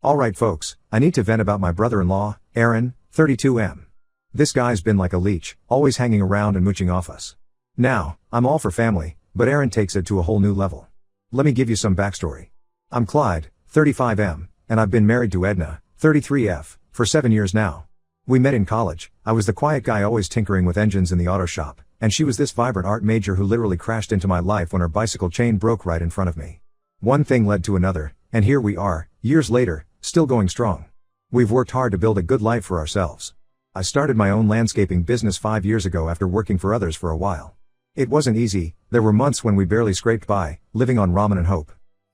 Alright folks, I need to vent about my brother-in-law, Aaron, 32M. This guy's been like a leech, always hanging around and mooching off us. Now, I'm all for family, but Aaron takes it to a whole new level. Let me give you some backstory. I'm Clyde, 35M, and I've been married to Edna, 33F, for 7 years now. We met in college. I was the quiet guy always tinkering with engines in the auto shop, and she was this vibrant art major who literally crashed into my life when her bicycle chain broke right in front of me. One thing led to another, and here we are, years later, still going strong. We've worked hard to build a good life for ourselves. I started my own landscaping business 5 years ago after working for others for a while. It wasn't easy, there were months when we barely scraped by, living on ramen and hope.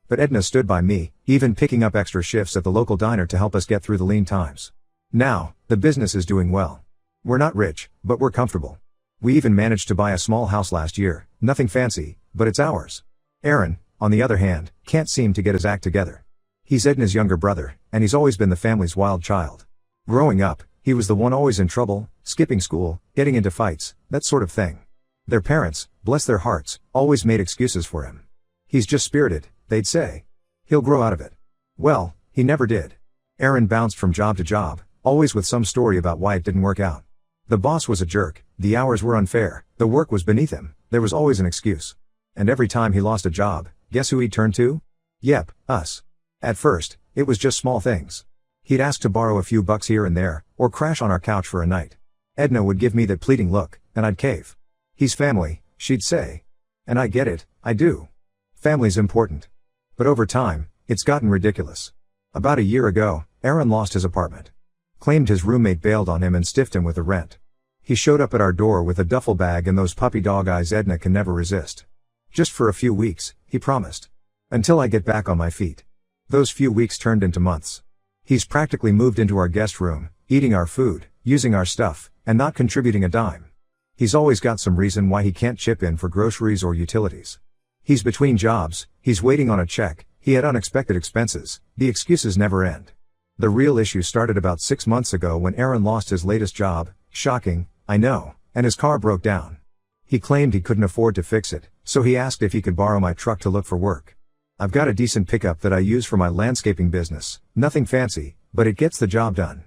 But Edna stood by me, even picking up extra shifts at the local diner to help us get through the lean times. Now, the business is doing well. We're not rich, but we're comfortable. We even managed to buy a small house last year, nothing fancy, but it's ours. Aaron, on the other hand, can't seem to get his act together. He's Edna's younger brother, and he's always been the family's wild child. Growing up, he was the one always in trouble, skipping school, getting into fights, that sort of thing. Their parents, bless their hearts, always made excuses for him. He's just spirited, they'd say. He'll grow out of it. Well, he never did. Aaron bounced from job to job, always with some story about why it didn't work out. The boss was a jerk, the hours were unfair, the work was beneath him, there was always an excuse. And every time he lost a job, guess who he'd turn to? Yep, us. At first, it was just small things. He'd ask to borrow a few bucks here and there, or crash on our couch for a night. Edna would give me that pleading look, and I'd cave. He's family, she'd say. And I get it, I do. Family's important. But over time, it's gotten ridiculous. About a year ago, Aaron lost his apartment. Claimed his roommate bailed on him and stiffed him with the rent. He showed up at our door with a duffel bag and those puppy dog eyes Edna can never resist. Just for a few weeks, he promised. Until I get back on my feet. Those few weeks turned into months. He's practically moved into our guest room, eating our food, using our stuff, and not contributing a dime. He's always got some reason why he can't chip in for groceries or utilities. He's between jobs, he's waiting on a check, he had unexpected expenses, the excuses never end. The real issue started about 6 months ago when Aaron lost his latest job, shocking, I know, and his car broke down. He claimed he couldn't afford to fix it, so he asked if he could borrow my truck to look for work. I've got a decent pickup that I use for my landscaping business, nothing fancy, but it gets the job done.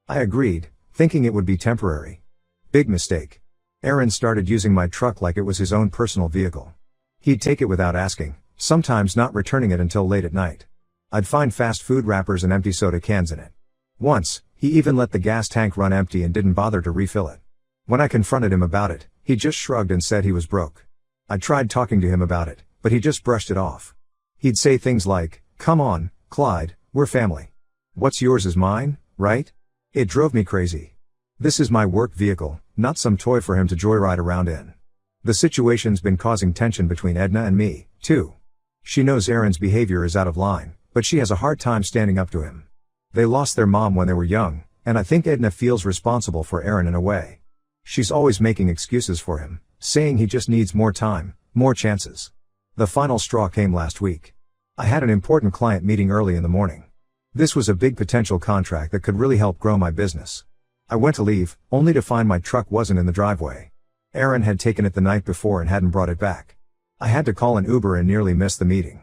I agreed, thinking it would be temporary. Big mistake. Aaron started using my truck like it was his own personal vehicle. He'd take it without asking, sometimes not returning it until late at night. I'd find fast food wrappers and empty soda cans in it. Once, he even let the gas tank run empty and didn't bother to refill it. When I confronted him about it, he just shrugged and said he was broke. I tried talking to him about it, but he just brushed it off. He'd say things like, "Come on, Clyde, we're family. What's yours is mine, right?" It drove me crazy. This is my work vehicle, not some toy for him to joyride around in. The situation's been causing tension between Edna and me, too. She knows Aaron's behavior is out of line, but she has a hard time standing up to him. They lost their mom when they were young, and I think Edna feels responsible for Aaron in a way. She's always making excuses for him, saying he just needs more time, more chances. The final straw came last week. I had an important client meeting early in the morning. This was a big potential contract that could really help grow my business. I went to leave, only to find my truck wasn't in the driveway. Aaron had taken it the night before and hadn't brought it back. I had to call an Uber and nearly missed the meeting.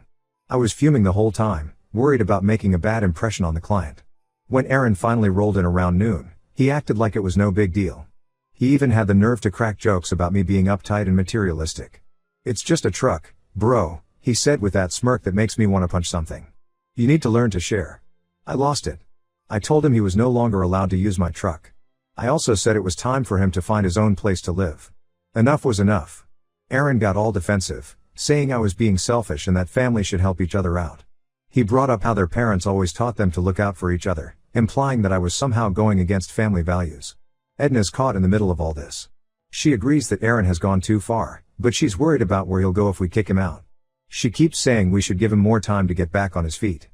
I was fuming the whole time, worried about making a bad impression on the client. When Aaron finally rolled in around noon, he acted like it was no big deal. He even had the nerve to crack jokes about me being uptight and materialistic. "It's just a truck, bro," he said with that smirk that makes me want to punch something. "You need to learn to share." I lost it. I told him he was no longer allowed to use my truck. I also said it was time for him to find his own place to live. Enough was enough. Aaron got all defensive, saying I was being selfish and that families should help each other out. He brought up how their parents always taught them to look out for each other, implying that I was somehow going against family values. Edna's caught in the middle of all this. She agrees that Aaron has gone too far, but she's worried about where he'll go if we kick him out. She keeps saying we should give him more time to get back on his feet.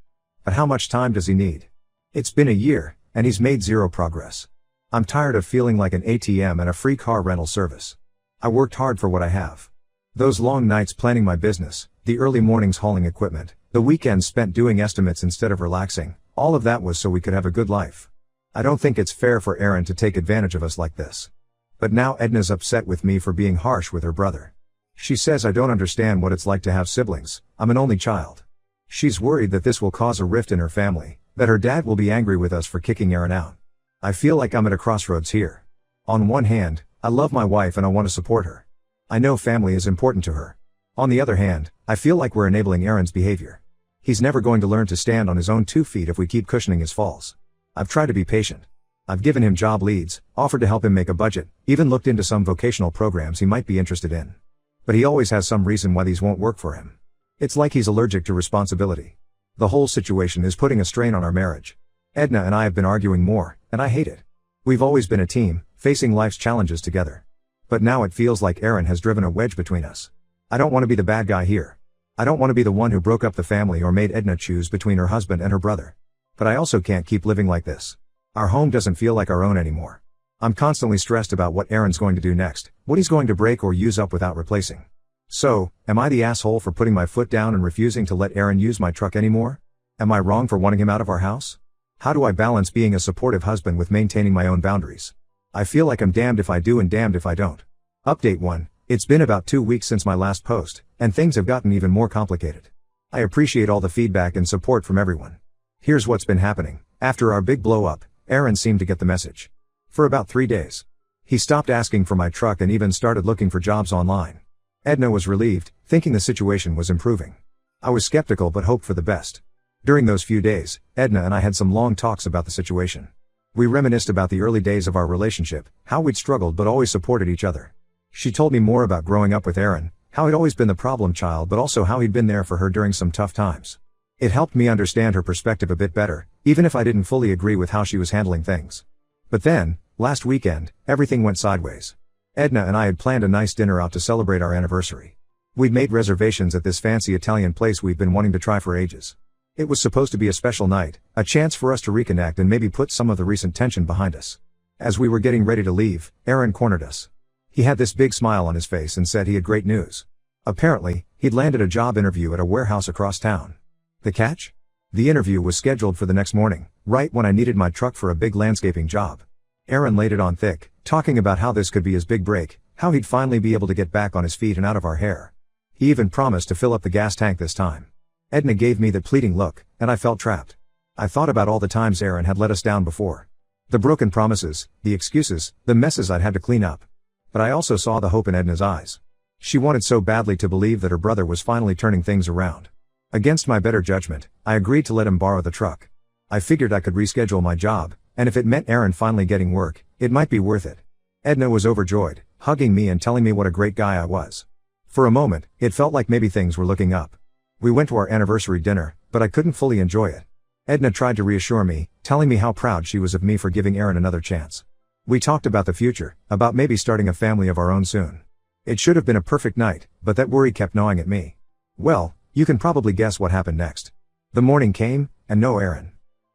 But how much time does he need? It's been a year, and he's made zero progress. I'm tired of feeling like an ATM and a free car rental service. I worked hard for what I have. Those long nights planning my business, the early mornings hauling equipment, the weekends spent doing estimates instead of relaxing, all of that was so we could have a good life. I don't think it's fair for Aaron to take advantage of us like this. But now Edna's upset with me for being harsh with her brother. She says I don't understand what it's like to have siblings, I'm an only child. She's worried that this will cause a rift in her family, That her dad will be angry with us for kicking Erin out. I feel like I'm at a crossroads here. On one hand, I love my wife and I want to support her. I know family is important to her. On the other hand, I feel like we're enabling Erin's behavior. He's never going to learn to stand on his own 2 feet if we keep cushioning his falls. I've tried to be patient. I've given him job leads, offered to help him make a budget, even looked into some vocational programs he might be interested in. But he always has some reason why these won't work for him. It's like he's allergic to responsibility. The whole situation is putting a strain on our marriage. Edna and I have been arguing more, and I hate it. We've always been a team, facing life's challenges together. But now it feels like Erin has driven a wedge between us. I don't want to be the bad guy here. I don't want to be the one who broke up the family or made Edna choose between her husband and her brother. But I also can't keep living like this. Our home doesn't feel like our own anymore. I'm constantly stressed about what Erin's going to do next, what he's going to break or use up without replacing. So, am I the asshole for putting my foot down and refusing to let Erin use my truck anymore? Am I wrong for wanting him out of our house? How do I balance being a supportive husband with maintaining my own boundaries? I feel like I'm damned if I do and damned if I don't. Update 1. It's been about 2 weeks since my last post, and things have gotten even more complicated. I appreciate all the feedback and support from everyone. Here's what's been happening. After our big blow up, Erin seemed to get the message. For about 3 days. He stopped asking for my truck and even started looking for jobs online. Edna was relieved, thinking the situation was improving. I was skeptical but hoped for the best. During those few days, Edna and I had some long talks about the situation. We reminisced about the early days of our relationship, how we'd struggled but always supported each other. She told me more about growing up with Erin, how he'd always been the problem child but also how he'd been there for her during some tough times. It helped me understand her perspective a bit better, even if I didn't fully agree with how she was handling things. But then, last weekend, everything went sideways. Edna and I had planned a nice dinner out to celebrate our anniversary. We'd made reservations at this fancy Italian place we've been wanting to try for ages. It was supposed to be a special night, a chance for us to reconnect and maybe put some of the recent tension behind us. As we were getting ready to leave, Erin cornered us. He had this big smile on his face and said he had great news. Apparently, he'd landed a job interview at a warehouse across town. The catch? The interview was scheduled for the next morning, right when I needed my truck for a big landscaping job. Erin laid it on thick, talking about how this could be his big break, how he'd finally be able to get back on his feet and out of our hair. He even promised to fill up the gas tank this time. Edna gave me that pleading look, and I felt trapped. I thought about all the times Erin had let us down before. The broken promises, the excuses, the messes I'd had to clean up. But I also saw the hope in Edna's eyes. She wanted so badly to believe that her brother was finally turning things around. Against my better judgment, I agreed to let him borrow the truck. I figured I could reschedule my job, and if it meant Erin finally getting work, it might be worth it. Edna was overjoyed, hugging me and telling me what a great guy I was. For a moment, it felt like maybe things were looking up. We went to our anniversary dinner, but I couldn't fully enjoy it. Edna tried to reassure me, telling me how proud she was of me for giving Erin another chance. We talked about the future, about maybe starting a family of our own soon. It should have been a perfect night, but that worry kept gnawing at me. Well, you can probably guess what happened next. The morning came, and no Erin.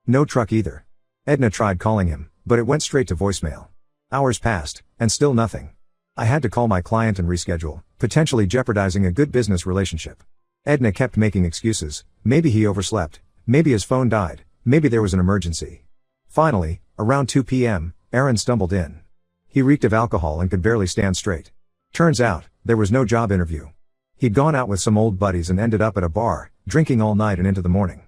No truck either. Edna tried calling him, but it went straight to voicemail. Hours passed, and still nothing. I had to call my client and reschedule, potentially jeopardizing a good business relationship. Edna kept making excuses. Maybe he overslept, maybe his phone died, maybe there was an emergency. Finally, around 2 p.m., Erin stumbled in. He reeked of alcohol and could barely stand straight. Turns out, there was no job interview. He'd gone out with some old buddies and ended up at a bar, drinking all night and into the morning.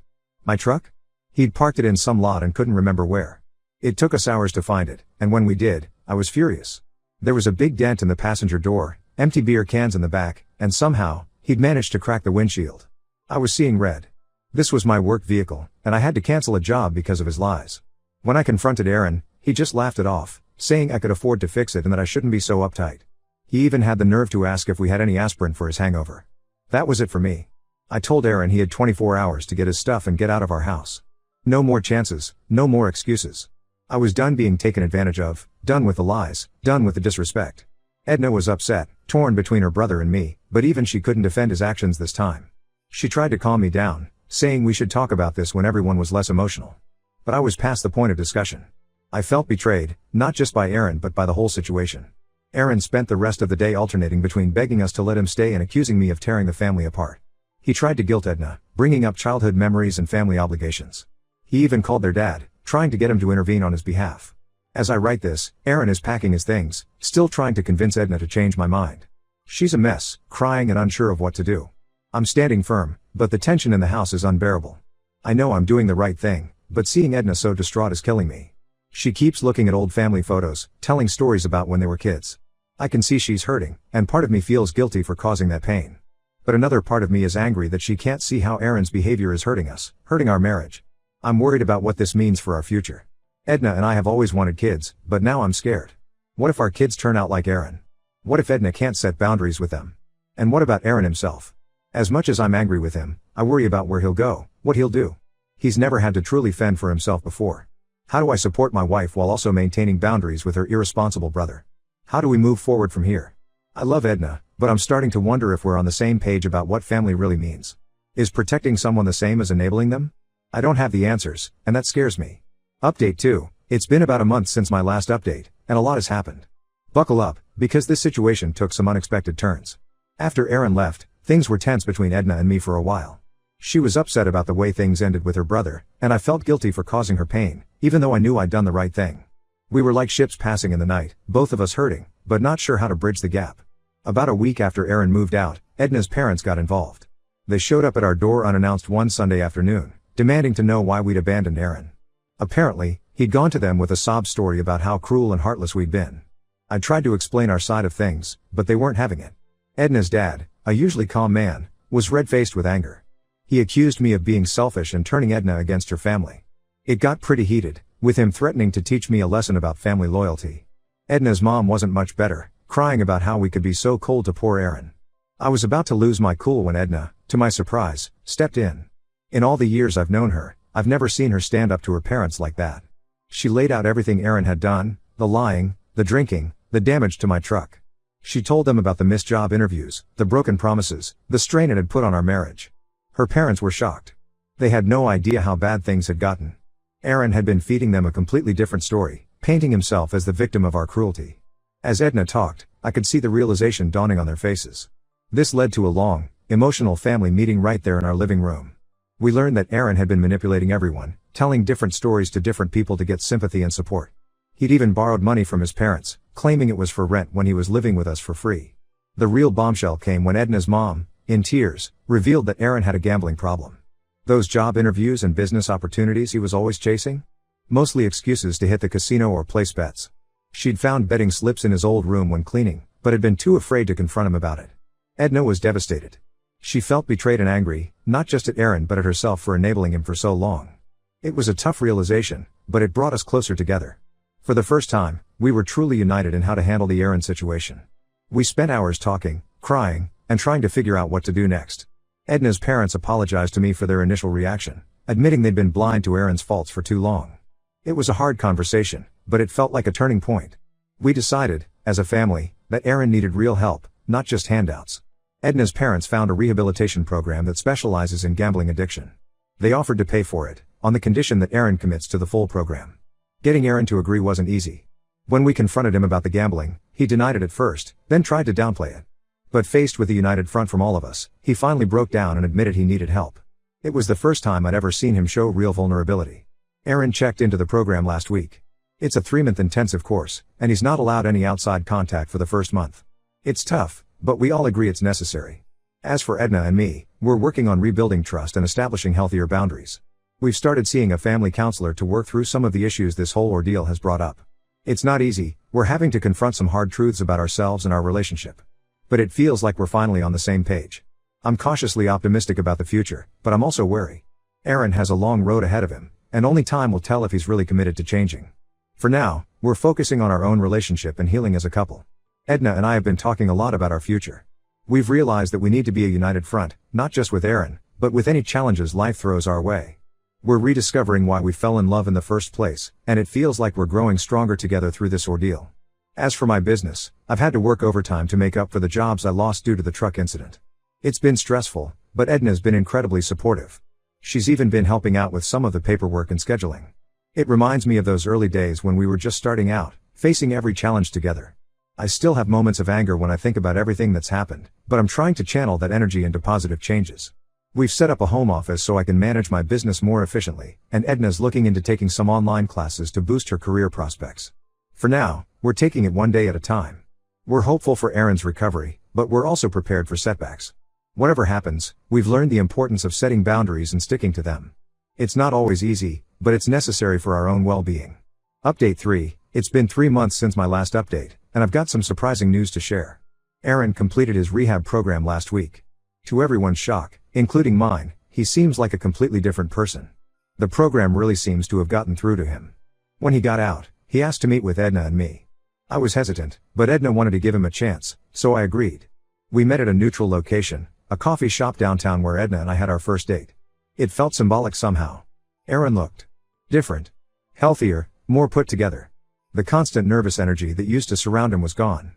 My truck? He'd parked it in some lot and couldn't remember where. It took us hours to find it, and when we did, I was furious. There was a big dent in the passenger door, empty beer cans in the back, and somehow, he'd managed to crack the windshield. I was seeing red. This was my work vehicle, and I had to cancel a job because of his lies. When I confronted Erin, he just laughed it off, saying I could afford to fix it and that I shouldn't be so uptight. He even had the nerve to ask if we had any aspirin for his hangover. That was it for me. I told Erin he had 24 hours to get his stuff and get out of our house. No more chances, no more excuses. I was done being taken advantage of, done with the lies, done with the disrespect. Edna was upset, torn between her brother and me, but even she couldn't defend his actions this time. She tried to calm me down, saying we should talk about this when everyone was less emotional. But I was past the point of discussion. I felt betrayed, not just by Erin but by the whole situation. Erin spent the rest of the day alternating between begging us to let him stay and accusing me of tearing the family apart. He tried to guilt Edna, bringing up childhood memories and family obligations. He even called their dad, trying to get him to intervene on his behalf. As I write this, Erin is packing his things, still trying to convince Edna to change my mind. She's a mess, crying and unsure of what to do. I'm standing firm, but the tension in the house is unbearable. I know I'm doing the right thing, but seeing Edna so distraught is killing me. She keeps looking at old family photos, telling stories about when they were kids. I can see she's hurting, and part of me feels guilty for causing that pain. But another part of me is angry that she can't see how Erin's behavior is hurting us, hurting our marriage. I'm worried about what this means for our future. Edna and I have always wanted kids, but now I'm scared. What if our kids turn out like Erin? What if Edna can't set boundaries with them? And what about Erin himself? As much as I'm angry with him, I worry about where he'll go, what he'll do. He's never had to truly fend for himself before. How do I support my wife while also maintaining boundaries with her irresponsible brother? How do we move forward from here? I love Edna, but I'm starting to wonder if we're on the same page about what family really means. Is protecting someone the same as enabling them? I don't have the answers, and that scares me. Update 2. It's been about a month since my last update, and a lot has happened. Buckle up, because this situation took some unexpected turns. After Erin left, things were tense between Edna and me for a while. She was upset about the way things ended with her brother, and I felt guilty for causing her pain, even though I knew I'd done the right thing. We were like ships passing in the night, both of us hurting, but not sure how to bridge the gap. About a week after Erin moved out, Edna's parents got involved. They showed up at our door unannounced one Sunday afternoon, demanding to know why we'd abandoned Erin. Apparently, he'd gone to them with a sob story about how cruel and heartless we'd been. I tried to explain our side of things, but they weren't having it. Edna's dad, a usually calm man, was red-faced with anger. He accused me of being selfish and turning Edna against her family. It got pretty heated, with him threatening to teach me a lesson about family loyalty. Edna's mom wasn't much better, crying about how we could be so cold to poor Erin. I was about to lose my cool when Edna, to my surprise, stepped in. In all the years I've known her, I've never seen her stand up to her parents like that. She laid out everything Erin had done, the lying, the drinking, the damage to my truck. She told them about the missed job interviews, the broken promises, the strain it had put on our marriage. Her parents were shocked. They had no idea how bad things had gotten. Erin had been feeding them a completely different story, painting himself as the victim of our cruelty. As Edna talked, I could see the realization dawning on their faces. This led to a long, emotional family meeting right there in our living room. We learned that Erin had been manipulating everyone, telling different stories to different people to get sympathy and support. He'd even borrowed money from his parents, claiming it was for rent when he was living with us for free. The real bombshell came when Edna's mom, in tears, revealed that Erin had a gambling problem. Those job interviews and business opportunities he was always chasing? Mostly excuses to hit the casino or place bets. She'd found betting slips in his old room when cleaning, but had been too afraid to confront him about it. Edna was devastated. She felt betrayed and angry, not just at Erin but at herself for enabling him for so long. It was a tough realization, but it brought us closer together. For the first time, we were truly united in how to handle the Erin situation. We spent hours talking, crying, and trying to figure out what to do next. Edna's parents apologized to me for their initial reaction, admitting they'd been blind to Erin's faults for too long. It was a hard conversation, but it felt like a turning point. We decided, as a family, that Erin needed real help, not just handouts. Edna's parents found a rehabilitation program that specializes in gambling addiction. They offered to pay for it, on the condition that Erin commits to the full program. Getting Erin to agree wasn't easy. When we confronted him about the gambling, he denied it at first, then tried to downplay it. But faced with a united front from all of us, he finally broke down and admitted he needed help. It was the first time I'd ever seen him show real vulnerability. Erin checked into the program last week. It's a 3-month intensive course, and he's not allowed any outside contact for the first month. It's tough, but we all agree it's necessary. As for Edna and me, we're working on rebuilding trust and establishing healthier boundaries. We've started seeing a family counselor to work through some of the issues this whole ordeal has brought up. It's not easy, we're having to confront some hard truths about ourselves and our relationship. But it feels like we're finally on the same page. I'm cautiously optimistic about the future, but I'm also wary. Erin has a long road ahead of him, and only time will tell if he's really committed to changing. For now, we're focusing on our own relationship and healing as a couple. Edna and I have been talking a lot about our future. We've realized that we need to be a united front, not just with Erin, but with any challenges life throws our way. We're rediscovering why we fell in love in the first place, and it feels like we're growing stronger together through this ordeal. As for my business, I've had to work overtime to make up for the jobs I lost due to the truck incident. It's been stressful, but Edna's been incredibly supportive. She's even been helping out with some of the paperwork and scheduling. It reminds me of those early days when we were just starting out, facing every challenge together. I still have moments of anger when I think about everything that's happened, but I'm trying to channel that energy into positive changes. We've set up a home office so I can manage my business more efficiently, and Edna's looking into taking some online classes to boost her career prospects. For now, we're taking it one day at a time. We're hopeful for Erin's recovery, but we're also prepared for setbacks. Whatever happens, we've learned the importance of setting boundaries and sticking to them. It's not always easy, but it's necessary for our own well-being. Update 3, it's been 3 months since my last update, and I've got some surprising news to share. Aaron completed his rehab program last week. To everyone's shock, including mine, he seems like a completely different person. The program really seems to have gotten through to him. When he got out, he asked to meet with Edna and me. I was hesitant, but Edna wanted to give him a chance, so I agreed. We met at a neutral location, a coffee shop downtown where Edna and I had our first date. It felt symbolic somehow. Aaron looked different, healthier, more put together. The constant nervous energy that used to surround him was gone.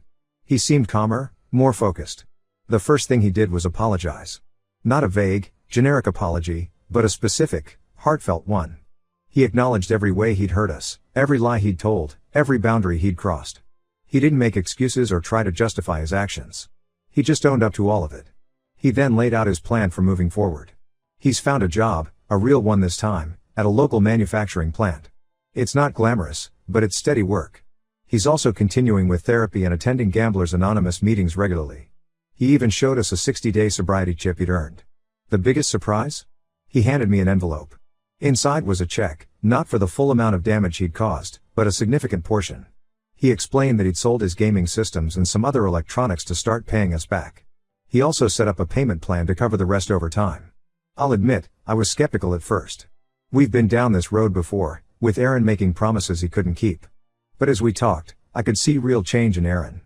He seemed calmer, more focused. The first thing he did was apologize. Not a vague, generic apology, but a specific, heartfelt one. He acknowledged every way he'd hurt us, every lie he'd told, every boundary he'd crossed. He didn't make excuses or try to justify his actions. He just owned up to all of it. He then laid out his plan for moving forward. He's found a job, a real one this time, at a local manufacturing plant. It's not glamorous, but it's steady work. He's also continuing with therapy and attending Gamblers Anonymous meetings regularly. He even showed us a 60-day sobriety chip he'd earned. The biggest surprise? He handed me an envelope. Inside was a check, not for the full amount of damage he'd caused, but a significant portion. He explained that he'd sold his gaming systems and some other electronics to start paying us back. He also set up a payment plan to cover the rest over time. I'll admit, I was skeptical at first. We've been down this road before, with Aaron making promises he couldn't keep. But as we talked, I could see real change in Aaron.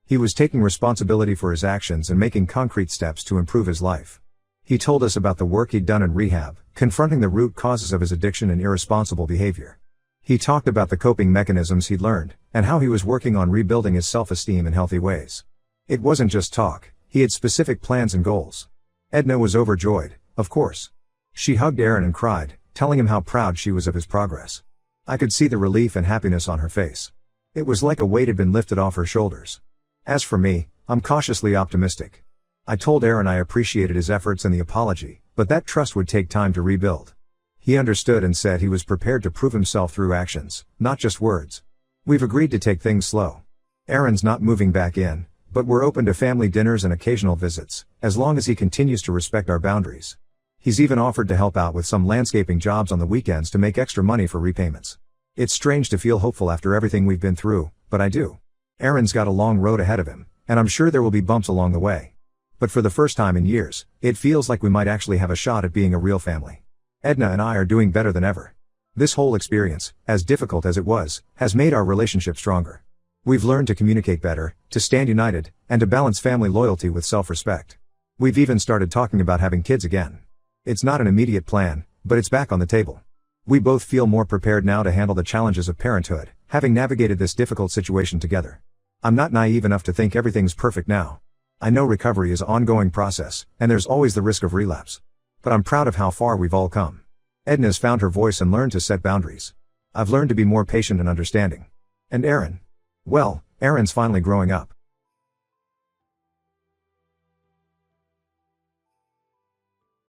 He was taking responsibility for his actions and making concrete steps to improve his life. He told us about the work he'd done in rehab, confronting the root causes of his addiction and irresponsible behavior. He talked about the coping mechanisms he'd learned, and how he was working on rebuilding his self-esteem in healthy ways. It wasn't just talk, he had specific plans and goals. Edna was overjoyed, of course. She hugged Aaron and cried, telling him how proud she was of his progress. I could see the relief and happiness on her face. It was like a weight had been lifted off her shoulders. As for me, I'm cautiously optimistic. I told Aaron I appreciated his efforts and the apology, but that trust would take time to rebuild. He understood and said he was prepared to prove himself through actions, not just words. We've agreed to take things slow. Aaron's not moving back in, but we're open to family dinners and occasional visits, as long as he continues to respect our boundaries. He's even offered to help out with some landscaping jobs on the weekends to make extra money for repayments. It's strange to feel hopeful after everything we've been through, but I do. Aaron's got a long road ahead of him, and I'm sure there will be bumps along the way. But for the first time in years, it feels like we might actually have a shot at being a real family. Edna and I are doing better than ever. This whole experience, as difficult as it was, has made our relationship stronger. We've learned to communicate better, to stand united, and to balance family loyalty with self-respect. We've even started talking about having kids again. It's not an immediate plan, but it's back on the table. We both feel more prepared now to handle the challenges of parenthood, having navigated this difficult situation together. I'm not naive enough to think everything's perfect now. I know recovery is an ongoing process, and there's always the risk of relapse. But I'm proud of how far we've all come. Edna's found her voice and learned to set boundaries. I've learned to be more patient and understanding. And Aaron? Well, Aaron's finally growing up.